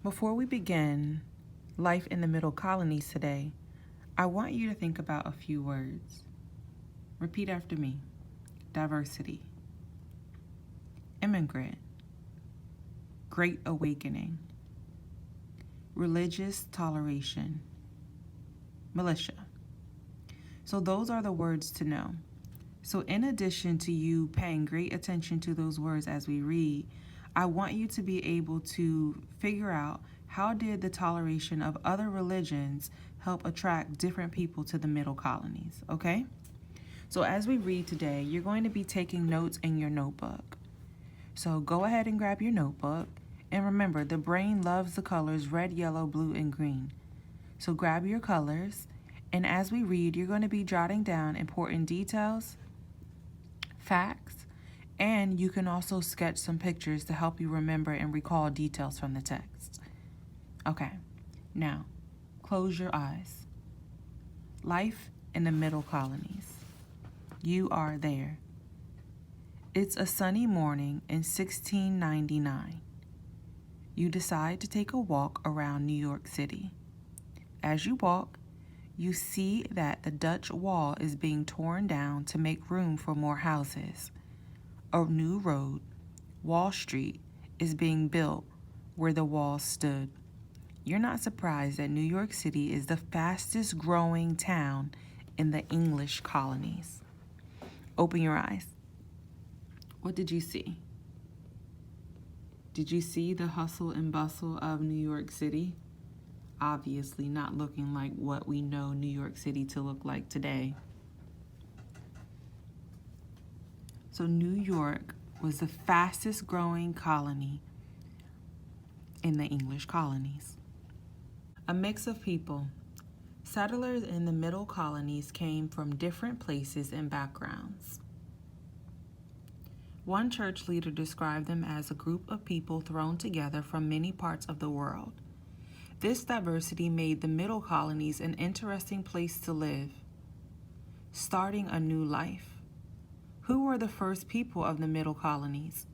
Before we begin life in the Middle Colonies today, I want you to think about a few words. Repeat after me. Diversity, immigrant, Great Awakening, religious toleration, militia. So those are the words to know. So in addition to you paying great attention to those words as we read, I want you to be able to figure out how did the toleration of other religions help attract different people to the Middle Colonies, okay? So as we read today, you're going to be taking notes in your notebook. So go ahead and grab your notebook. And remember, the brain loves the colors red, yellow, blue, and green. So grab your colors. And as we read, you're going to be jotting down important details, facts, and you can also sketch some pictures to help you remember and recall details from the text. Okay, now close your eyes. Life in the Middle Colonies. You are there. It's a sunny morning in 1699. You decide to take a walk around New York City. As you walk, you see that the Dutch wall is being torn down to make room for more houses. A new road, Wall Street, is being built where the wall stood. You're not surprised that New York City is the fastest growing town in the English colonies. Open your eyes. What did you see? Did you see the hustle and bustle of New York City? Obviously not looking like what we know New York City to look like today. So New York was the fastest growing colony in the English colonies. A mix of people. Settlers in the Middle Colonies came from different places and backgrounds. One church leader described them as a group of people thrown together from many parts of the world. This diversity made the Middle Colonies an interesting place to live. Starting a new life. Who were the first people of the Middle Colonies?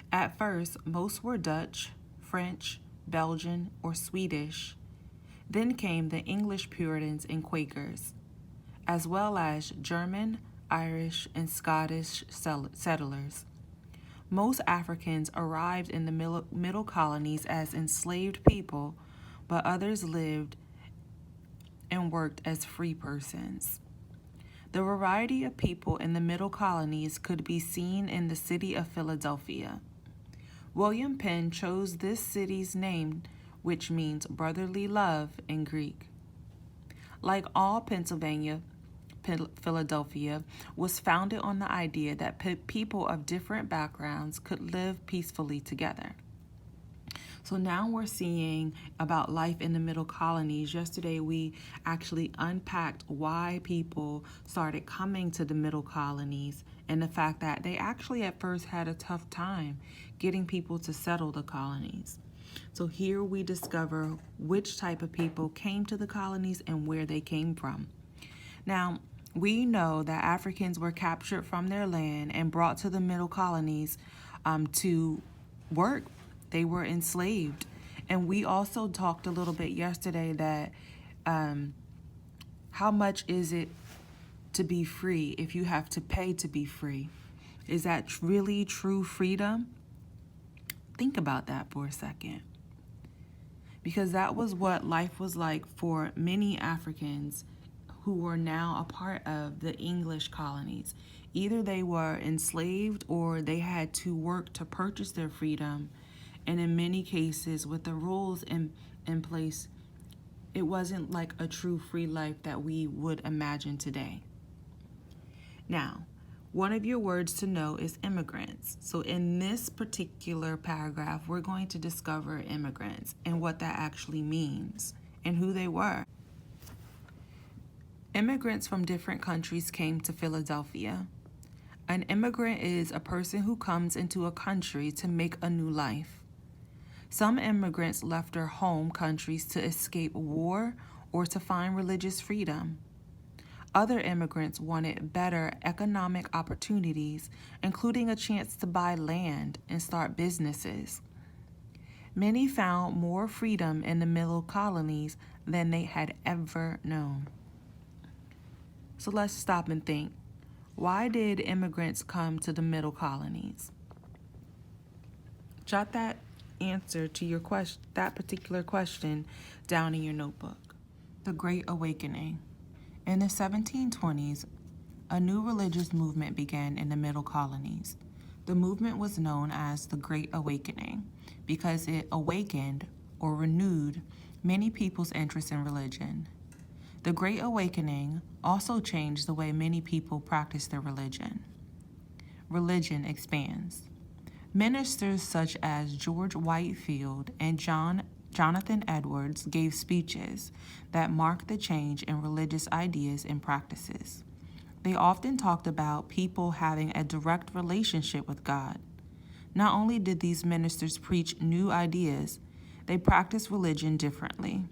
At first, most were Dutch, French, Belgian, or Swedish. Then came the English Puritans and Quakers, as well as German, Irish, and Scottish settlers. Most Africans arrived in the Middle Colonies as enslaved people, but others lived and worked as free persons. The variety of people in the Middle Colonies could be seen in the city of Philadelphia. William Penn chose this city's name, which means brotherly love in Greek. Like all Pennsylvania, Philadelphia was founded on the idea that people of different backgrounds could live peacefully together. So now we're seeing about life in the Middle Colonies. Yesterday we actually unpacked why people started coming to the Middle Colonies and the fact that they actually at first had a tough time getting people to settle the colonies. So here we discover which type of people came to the colonies and where they came from. Now, we know that Africans were captured from their land and brought to the Middle Colonies to work. They were enslaved. And we also talked a little bit yesterday that how much is it to be free if you have to pay to be free? Is that really true freedom? Think about that for a second. Because that was what life was like for many Africans who were now a part of the English colonies. Either they were enslaved or they had to work to purchase their freedom. And in many cases, with the rules in place, it wasn't like a true free life that we would imagine today. Now, one of your words to know is immigrants. So in this particular paragraph, we're going to discover immigrants and what that actually means and who they were. Immigrants from different countries came to Philadelphia. An immigrant is a person who comes into a country to make a new life. Some immigrants left their home countries to escape war or to find religious freedom. Other immigrants wanted better economic opportunities, including a chance to buy land and start businesses. Many found more freedom in the middle colonies than they had ever known. So let's stop and think. Why did immigrants come to the middle colonies? Jot that answer to your that particular question down in your notebook. The Great Awakening. In the 1720s, a new religious movement began in the middle colonies. The movement was known as the Great Awakening because it awakened or renewed many people's interest in religion. The Great Awakening also changed the way many people practice their religion. Religion expands. Ministers such as George Whitefield and Jonathan Edwards gave speeches that marked the change in religious ideas and practices. They often talked about people having a direct relationship with God. Not only did these ministers preach new ideas, they practiced religion differently.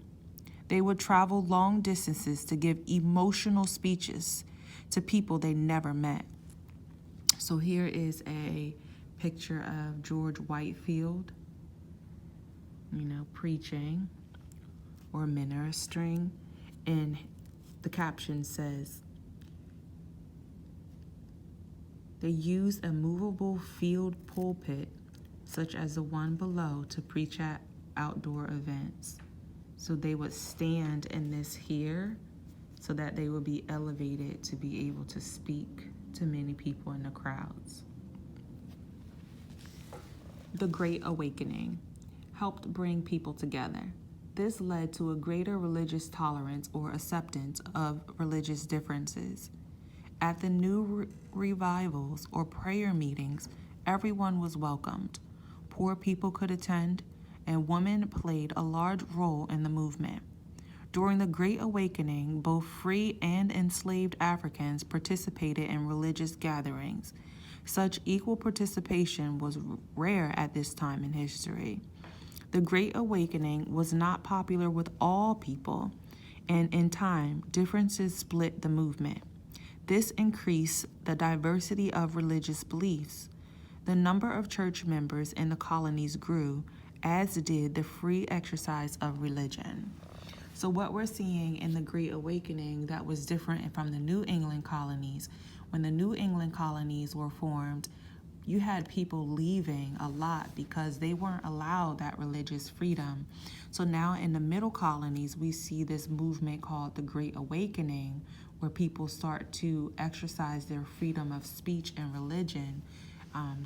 They would travel long distances to give emotional speeches to people they never met. So here is a picture of George Whitefield, preaching or ministering, and the caption says, they used a movable field pulpit, such as the one below, to preach at outdoor events. So they would stand in this here so that they would be elevated to be able to speak to many people in the crowds. The Great Awakening helped bring people together. This led to a greater religious tolerance or acceptance of religious differences. At the new revivals or prayer meetings, everyone was welcomed. Poor people could attend, and women played a large role in the movement. During the Great Awakening, both free and enslaved Africans participated in religious gatherings. Such equal participation was rare at this time in history. The Great Awakening was not popular with all people, and in time, differences split the movement. This increased the diversity of religious beliefs. The number of church members in the colonies grew, as did the free exercise of religion. So what we're seeing in the Great Awakening that was different from the New England colonies, when the New England colonies were formed, you had people leaving a lot because they weren't allowed that religious freedom. So now in the middle colonies, we see this movement called the Great Awakening, where people start to exercise their freedom of speech and religion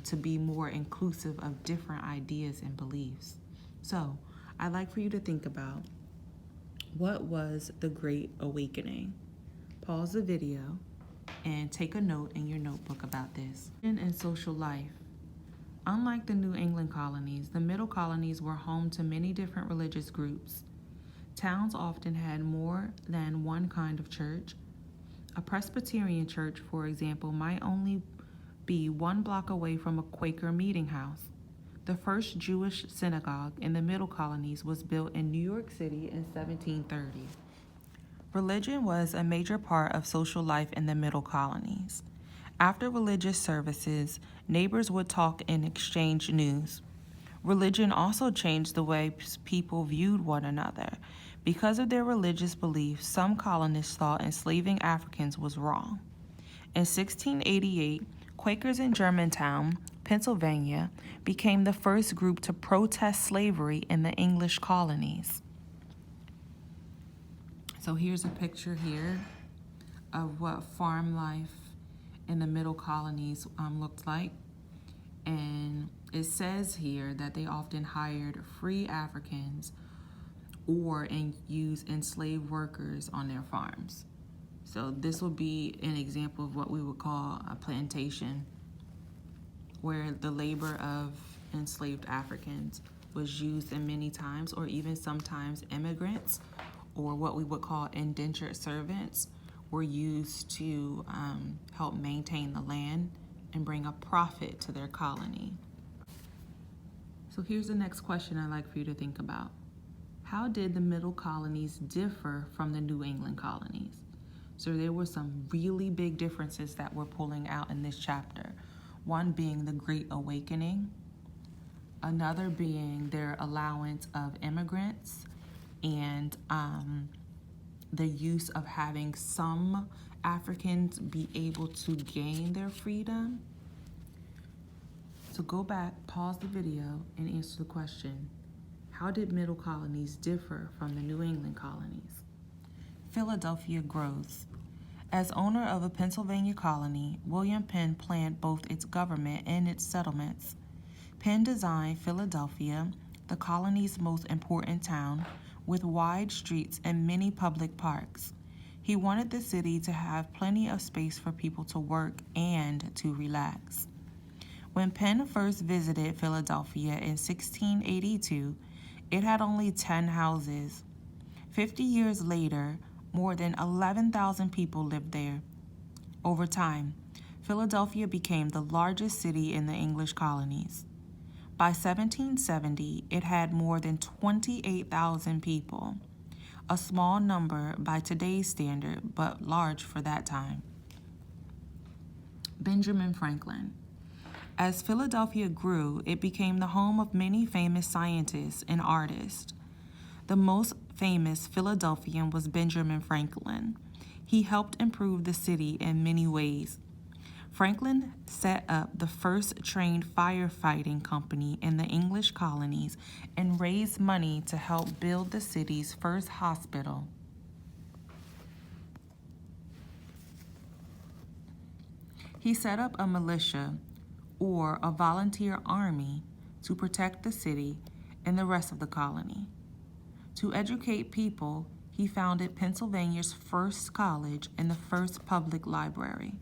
to be more inclusive of different ideas and beliefs. So I'd like for you to think about, what was the Great Awakening? Pause the video and take a note in your notebook about this. And social life. Unlike the New England colonies, the middle colonies were home to many different religious groups. Towns often had more than one kind of church. A Presbyterian church, for example, might only be 1 block away from a Quaker meeting house. The first Jewish synagogue in the middle colonies was built in New York City in 1730. Religion was a major part of social life in the middle colonies. After religious services, neighbors would talk and exchange news. Religion also changed the way people viewed one another. Because of their religious beliefs, some colonists thought enslaving Africans was wrong. In 1688, Quakers in Germantown, Pennsylvania, became the first group to protest slavery in the English colonies. So here's a picture here of what farm life in the middle colonies looked like. And it says here that they often hired free Africans or used enslaved workers on their farms. So this will be an example of what we would call a plantation, where the labor of enslaved Africans was used in many times, or even sometimes immigrants, or what we would call indentured servants, were used to help maintain the land and bring a profit to their colony. So here's the next question I'd like for you to think about. How did the middle colonies differ from the New England colonies? So there were some really big differences that we're pulling out in this chapter. One being the Great Awakening. Another being their allowance of immigrants and the use of having some Africans be able to gain their freedom. So go back, pause the video, and answer the question, how did Middle Colonies differ from the New England colonies? Philadelphia grows. As owner of a Pennsylvania colony, William Penn planned both its government and its settlements. Penn designed Philadelphia, the colony's most important town, with wide streets and many public parks. He wanted the city to have plenty of space for people to work and to relax. When Penn first visited Philadelphia in 1682, it had only 10 houses. 50 years later, more than 11,000 people lived there. Over time, Philadelphia became the largest city in the English colonies. By 1770, it had more than 28,000 people, a small number by today's standard, but large for that time. Benjamin Franklin. As Philadelphia grew, it became the home of many famous scientists and artists. The most famous Philadelphian was Benjamin Franklin. He helped improve the city in many ways. Franklin set up the first trained firefighting company in the English colonies and raised money to help build the city's first hospital. He set up a militia, or a volunteer army, to protect the city and the rest of the colony. To educate people, he founded Pennsylvania's first college and the first public library.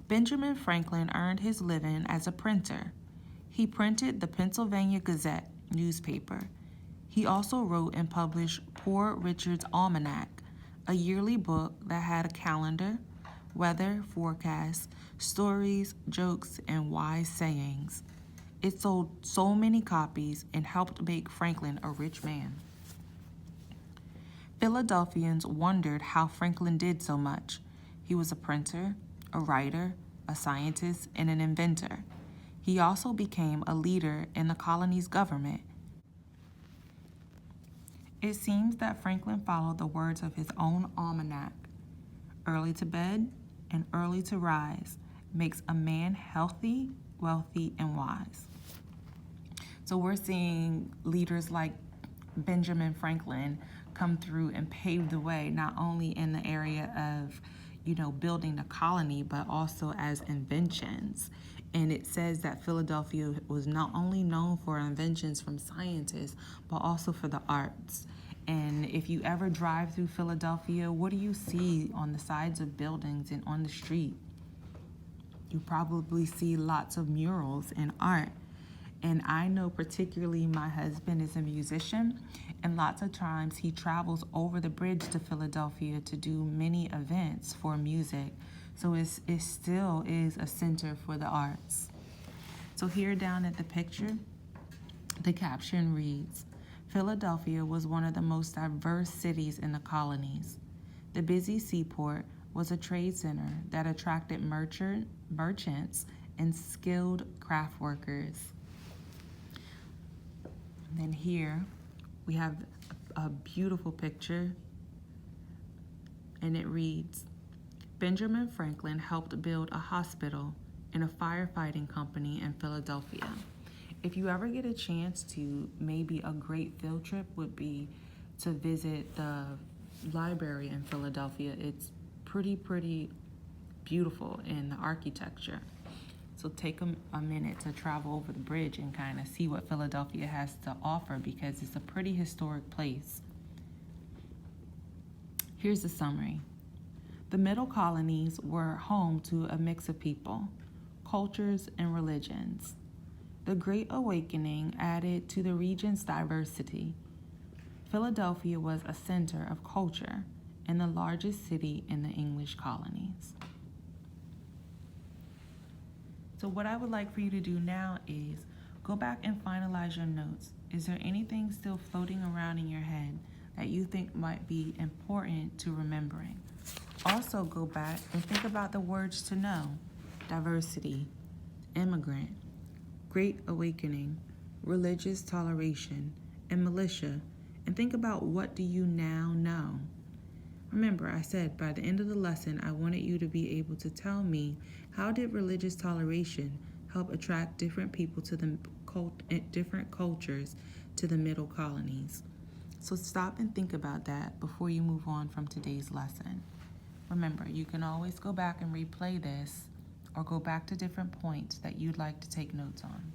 Benjamin Franklin earned his living as a printer. He printed the Pennsylvania Gazette newspaper. He also wrote and published Poor Richard's Almanac, a yearly book that had a calendar, weather forecasts, stories, jokes, and wise sayings. It sold so many copies and helped make Franklin a rich man. Philadelphians wondered how Franklin did so much. He was a printer, a writer, a scientist, and an inventor. He also became a leader in the colony's government. It seems that Franklin followed the words of his own almanac. Early to bed and early to rise makes a man healthy, wealthy, and wise. So we're seeing leaders like Benjamin Franklin come through and pave the way, not only in the area of building the colony, but also as inventions. And it says that Philadelphia was not only known for inventions from scientists, but also for the arts. And if you ever drive through Philadelphia, what do you see on the sides of buildings and on the street? You probably see lots of murals and art. And I know particularly my husband is a musician, and lots of times he travels over the bridge to Philadelphia to do many events for music. So it still is a center for the arts. So here down at the picture, the caption reads, Philadelphia was one of the most diverse cities in the colonies. The busy seaport was a trade center that attracted merchants and skilled craft workers. And then here we have a beautiful picture, and it reads, Benjamin Franklin helped build a hospital and a firefighting company in Philadelphia. If you ever get a chance to, maybe a great field trip would be to visit the library in Philadelphia. It's pretty beautiful in the architecture. So take a minute to travel over the bridge and kind of see what Philadelphia has to offer, because it's a pretty historic place. Here's the summary. The Middle Colonies were home to a mix of people, cultures, and religions. The Great Awakening added to the region's diversity. Philadelphia was a center of culture and the largest city in the English colonies. So what I would like for you to do now is go back and finalize your notes. Is there anything still floating around in your head that you think might be important to remembering? Also go back and think about the words to know: diversity, immigrant, Great Awakening, religious toleration, and militia, and think about what do you now know. Remember, I said by the end of the lesson, I wanted you to be able to tell me how did religious toleration help attract different people to the different cultures to the middle colonies. So stop and think about that before you move on from today's lesson. Remember, you can always go back and replay this or go back to different points that you'd like to take notes on.